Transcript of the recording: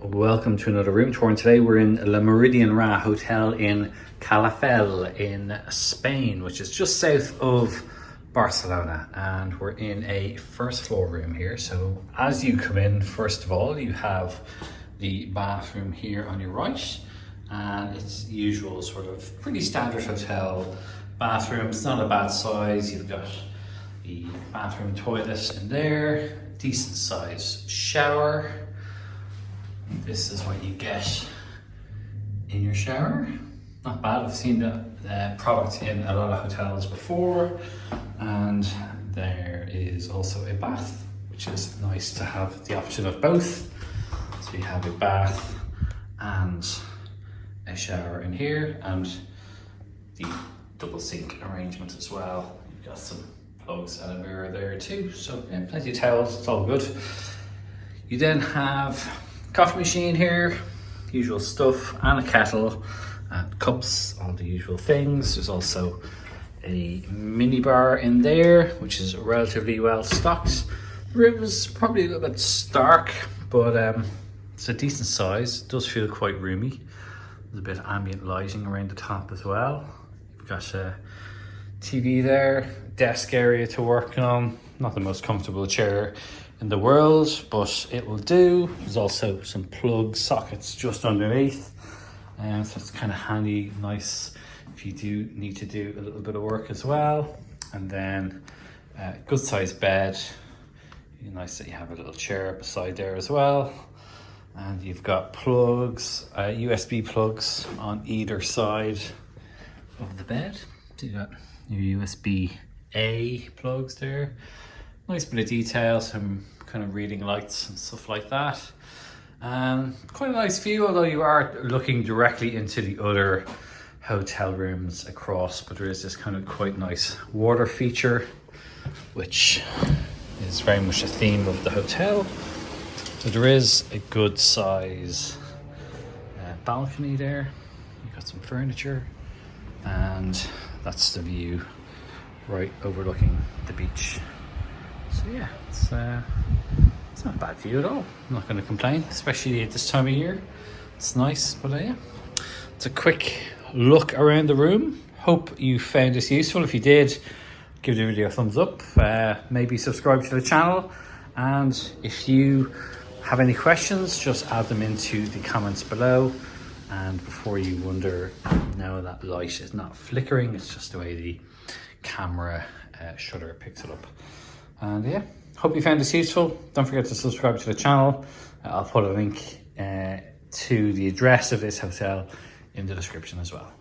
Welcome to another room tour, and today we're in the Meridien Hotel in Calafell in Spain, which is just south of Barcelona, and we're in a first floor room here. So as you come in, first of all, you have the bathroom here on your right, and it's usual sort of pretty standard hotel bathroom. It's not a bad size. You've got the bathroom toilet in there, decent size shower. This is what you get in your shower. Not bad. I've seen the product in a lot of hotels before. And there is also a bath, which is nice to have the option of both. So you have a bath and a shower in here, and the double sink arrangement as well. You've got some plugs and a mirror there too. So yeah, plenty of towels, it's all good. You then have coffee machine here, usual stuff, and a kettle and cups, all the usual things. There's also a mini bar in there, which is relatively well stocked. The room is probably a little bit stark, but it's a decent size. It does feel quite roomy. There's a bit of ambient lighting around the top as well. You've got a TV there, desk area to work on. Not the most comfortable chair in the world, but it will do. There's also some plug sockets just underneath, and so it's kind of handy, nice if you do need to do a little bit of work as well. And then good sized bed. Nice that you have a little chair beside there as well, and you've got plugs, USB plugs on either side of the bed. So you've got your USB-A plugs there. Nice bit of detail, some kind of reading lights and stuff like that. Quite a nice view, although you are looking directly into the other hotel rooms across, but there is this kind of quite nice water feature, which is very much a theme of the hotel. So there is a good size balcony there. You've got some furniture, and that's the view right overlooking the beach. So yeah, it's not a bad view at all. I'm not going to complain, especially at this time of year. It's nice, but yeah, it's a quick look around the room. Hope you found this useful. If you did, give the video a thumbs up. Maybe subscribe to the channel, and if you have any questions, just add them into the comments below. And before you wonder, no, that light is not flickering. It's just the way the camera shutter picks it up. And yeah, hope you found this useful. Don't forget to subscribe to the channel. I'll put a link to the address of this hotel in the description as well.